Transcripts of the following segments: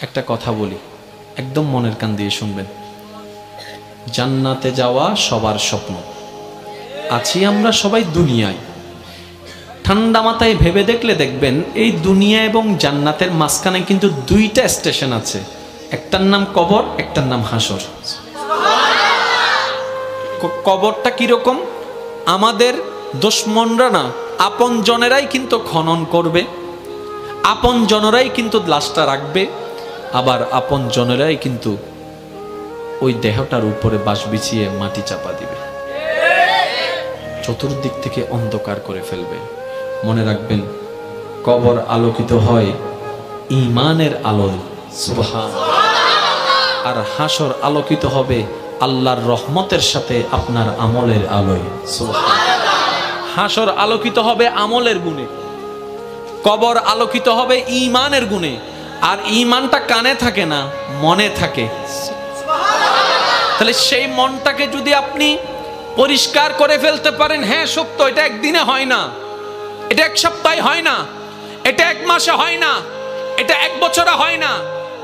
একটা কথা বলি, একদম মনের কান দিয়ে শুনবেন। জান্নাতে যাওয়া সবার স্বপ্ন। আছি আমরা সবাই দুনিয়ায়। ঠান্ডা মাথায় ভেবে দেখলে দেখবেন এই দুনিয়া এবং জান্নাতের মাঝখানে কিন্তু দুইটা স্টেশন আছে, একটার নাম কবর, একটার নাম হাসর। কবরটা কিরকম? আমাদের দুশমনরা না, আপন জনেরাই কিন্তু খনন করবে, আপন জনেরাই কিন্তু লাশটা রাখবে, আবার আপন জনেরাই কিন্তু ওই দেহটার উপরে বাঁশ বিছিয়ে মাটি চাপা দিবে, চতুর্দিক থেকে অন্ধকার করে ফেলবে। মনে রাখবেন, কবর আলোকিত হয় ঈমানের আলোয়, সুবহানাল্লাহ, আর হাসর আলোকিত হবে আল্লাহর রহমতের সাথে আপনার আমলের আলোয়, সুবহানাল্লাহ। হাসর আলোকিত হবে আমলের গুণে, কবর আলোকিত হবে ঈমানের গুণে। আর ঈমানটা কানে থাকে না, মনে থাকে। তাহলে সেই মনটাকে যদি আপনি পরিষ্কার করে ফেলতে পারেন, হ্যাঁ সত্য, এটা একদিনে হয় না, এটা এক সপ্তাহে হয় না, এটা এক মাসে হয় না, এটা এক বছরে হয় না,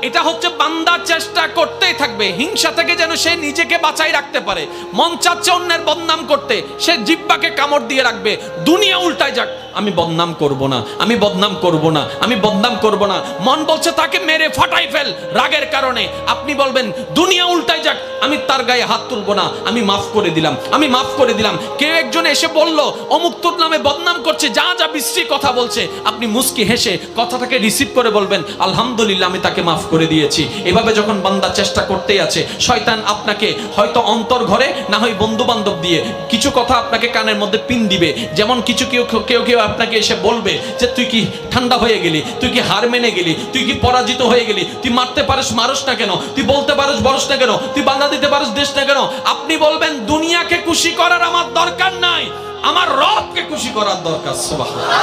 এটা হচ্ছে বান্দা চেষ্টা করতেই থাকবে। হিংসা থেকে যেন সে নিজেকে বাঁচাই রাখতে পারে। মন চাচ্ছে অন্যের বদনাম করতে, সে জিহ্বাকে কামড় দিয়ে রাখবে। দুনিয়া উল্টায় যাক, আমি বদনাম করব না, আমি বদনাম করব না, আমি বদনাম করব না। মন বলছে তাকে মেরে ফাটাই ফেল রাগের কারণে। আপনি বলবেন দুনিয়া উল্টায় যাক, আমি তার গায়ে হাত তুলব না, আমি মাফ করে দিলাম, আমি মাফ করে দিলাম। কেউ একজন এসে বলল অমুক তোর নামে বদনাম করছে, যা যা বিশ্রী কথা বলছে, আপনি মুস্কি হেসে কথাটাকে রিসিভ করে বলবেন আলহামদুলিল্লাহ, আমি তাকে মাফ করে দিয়েছি। এভাবে যখন বান্দা চেষ্টা করতেই আছে, শয়তান আপনাকে হয়তো অন্তর ঘরে, না হয় বন্ধু বান্ধব দিয়ে কিছু কথা আপনাকে কানের মধ্যে পিন দিবে। যেমন কিছু কেউ কেউ আপনাকে এসে বলবে যে তুই কি ঠান্ডা হয়ে গেলি, তুই কি হার মেনে গেলি, তুই কি পরাজিত হয়ে গেলি, তুই মারতে পারিস মারস না কেন, তুই বলতে পারিস বলস না কেন, তুই বাধা দিতে পারিস দেশ না কেন। আপনি বলবেন দুনিয়াকে খুশি করার আমার দরকার নাই, আমার রবকে খুশি করার দরকার। সুবহানাল্লাহ।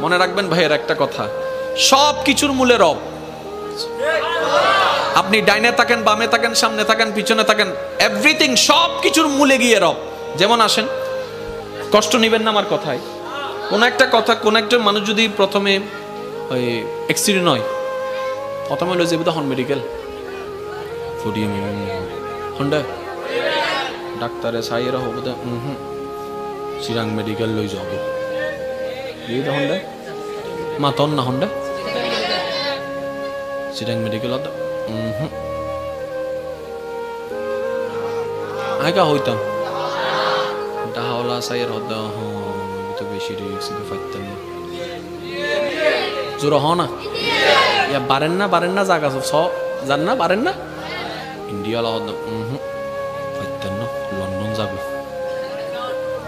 মনে রাখবেন ভাইয়ের একটা কথা, সব কিছুর মূলে রব। আপনি ডাইনে থাকেন, বামে থাকেন, সামনে থাকেন, পিছনে থাকেন, এভরিথিং, সব কিছুর মূলে গিয়ে রব। যেমন আসেন, কষ্ট নেবেন না আমার কথায়। কোন একটা কথা, কোন একটা মানুষ যদি প্রথমে ওই অ্যাক্সিডেন্ট হয়, প্রথমে হলো যে হন মেডিকেল ফুডিয়ে হন্ডা ডাক্তারে সাইয়েরা হবো দে চিরাং মেডিকেল লই যাব এই দে হন্ডা মাতন না হন্ডা চিরাং মেডিকেল আইকা হইতাম ডাহলা সাইয়ের হদ্দা তো বেশি রিক্স দিতে পারতাম না। জোর হ না, ইয়া বারেন না জায়গা সব জান না, বারেন না ইন্ডিয়া হদ্দা পারতাম না। লন্ডন যাবে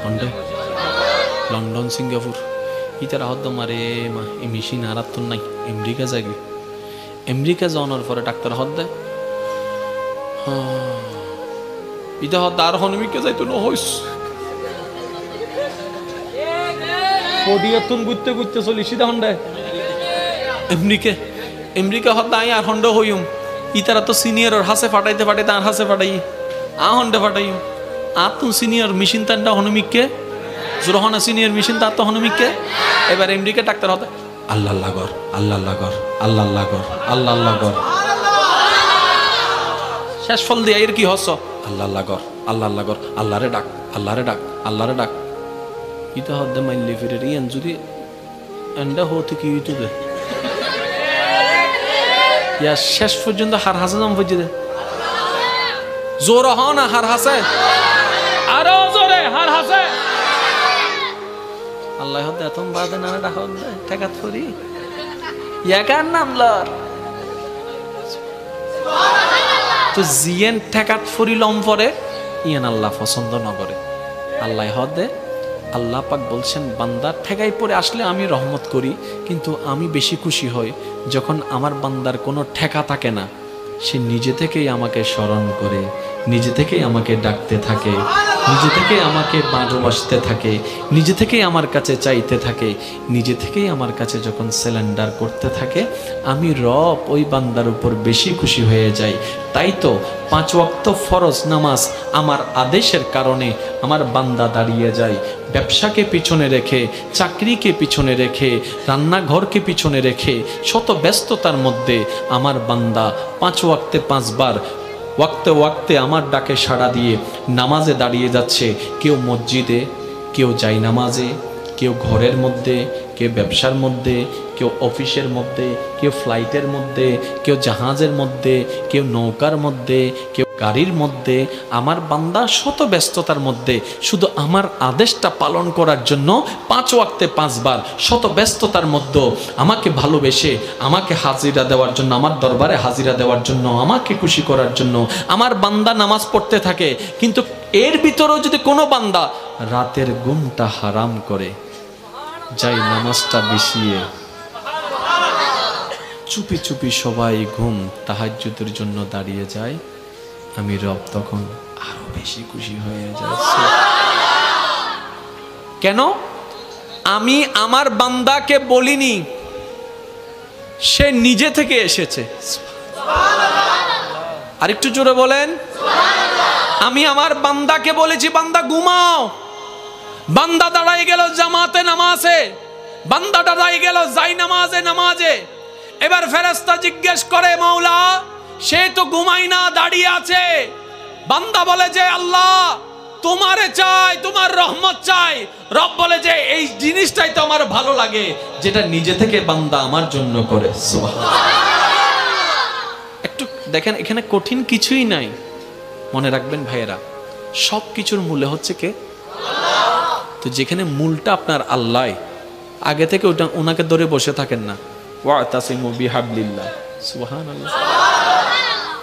হন্ডে, লন্ডন সিঙ্গাপুর ইতারা হদ্দ মারে মা এই মেশিন আর তো নাই। আমেরিকা যাবি, আমেরিকা যাওয়ার পরে ডাক্তার হদ্দে ইটা হদ্দা আর হনমিকে যাইতো না হইস পডিয়াতুন গুইতে গুইতে চলি সিধা হন্ডে আমেরিকা হদ্দা আই আর হন্ড হইম ইতারা তো সিনিয়র হাসে ফাটাইতে ফাটাইতে আর হাসে ফাটাই আ হন্ডে ফাটাইম। আর তো সিনিয়র মেশিন তান্ডা হনমিককে জোরহনা সিনিয়র মেশিন তার তো হনমিককে। এবার আমেরিকা ডাক্তার হতে আল্লাহ লাগর আল্লাহ লাগর আল্লাহ লাগর আল্লাহ লাগর শেষ ফল দিয়ে এর কি হস আল্লাহ লাগর আল্লাহ লাগর আল্লাহরে ডাক আল্লাহরে ডাক আল্লাহরে ডাক ইতা হদ্দে মাইলে ফিরে ইয়ান যদি এন্ডা হতে কি হইতো দে ইয়া শেষ পর্যন্ত হার হাসে জম পর্যন্ত জোর হ না হার হাসে আরো জোরে হার হাসে আল্লাহ হদ্দে এতম বাদে না ডাক হদ্দে ঠেকাত করি ইয়াকার নাম লর তো জিয়েন ঠেকাত ফরি লম পরে ইয়ান আল্লাহ পছন্দ না করে। আল্লাহ হদ্দে আল্লাহ পাক বলছেন বান্দার ঠেকাই পড়ে আসলে আমি রহমত করি, কিন্তু আমি বেশি খুশি হই যখন আমার বান্দার কোনো ঠেকা থাকে না, সে নিজে থেকেই আমাকে স্মরণ করে, নিজে থেকেই আমাকে ডাকতে থাকে। নিজে থেকেই আমাকে ভালোবাসতে থাকে, নিজে থেকেই আমার কাছে চাইতে থাকে, নিজে থেকেই আমার কাছে যখন সিলিন্ডার করতে থাকে, আমি রব ওই বান্দার উপর বেশি খুশি হয়ে যাই। তাই তো 5 ওয়াক্ত ফরজ নামাজ আমার আদেশের কারণে আমার বান্দা দাঁড়িয়ে যায়। ব্যবসাকে পিছনে রেখে, চাকরিকে পিছনে রেখে, রান্নাঘরকে পিছনে রেখে, শত ব্যস্ততার মধ্যে আমার বান্দা 5 ওয়াক্তে 5 বার ওয়াক্তে ওয়াক্তে আমার ডাকে সাড়া দিয়ে নামাজে দাঁড়িয়ে যাচ্ছে। কেউ মসজিদে, কেউ যায় নামাজে, কেউ ঘরের মধ্যে, কেউ ব্যবসার মধ্যে, কেউ অফিসের মধ্যে, কেউ ফ্লাইটের মধ্যে, কেউ জাহাজের মধ্যে, কেউ নৌকার মধ্যে, কেউ গাড়ির মধ্যে। আমার বান্দা শত ব্যস্ততার মধ্যে শুধু আমার আদেশটা পালন করার জন্য 5 ওয়াক্তে 5 বার শত ব্যস্ততার মধ্যে আমাকে ভালোবেসে, আমাকে হাজিরা দেওয়ার জন্য, আমার দরবারে হাজিরা দেওয়ার জন্য, আমাকে খুশি করার জন্য আমার বান্দা নামাজ পড়তে থাকে। কিন্তু এর ভিতরেও যদি কোনো বান্দা রাতের ঘুমটা হারাম করে, যাই নামাজটা বিছিয়ে চুপি চুপি সবাই ঘুম তাহাজ্জুদের জন্য দাঁড়িয়ে যায়, আমি রব তখন আরো বেশি খুশি হয়ে যাচ্ছে। কেন? আমি আমার বান্দাকে বলিনি, সে নিজে থেকে এসেছে। আরেকটু জোরে বলেন। আমি আমার বান্দাকে বলেছি, বান্দা ঘুমাও। বান্দা দাঁড়াই গেল জামাতে নামাজে, বান্দা দাঁড়াই গেল যাই নামাজে। এবার ফেরেশতা জিজ্ঞেস করে, মাওলা সে তো ঘুমাই না, দাঁড়িয়ে আছে। বান্দা বলে যে আল্লাহ তোমারে চাই, তোমার রহমত চাই। রব বলে যে এই জিনিসটাই তো আমার ভালো লাগে, যেটা নিজে থেকে বান্দা আমার জন্য করে। একটু দেখেন, এখানে কঠিন কিছুই নাই। মনে রাখবেন ভাইয়েরা, সব কিছুর মূলে হচ্ছে কে? তো যেখানে মূলটা আপনার আল্লাহ, আগে থেকে ওটা ওনাকে ধরে বসে থাকেন না। ওয়াতাসিমু বিহাবলিল্লাহ, সুবহানাল্লাহ।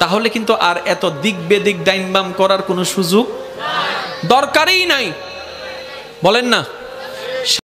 তাহলে কিন্তু আর এত দিক বেদিক ডাইন বাম করার কোনো সুযোগ দরকারই নাই, বলেন না?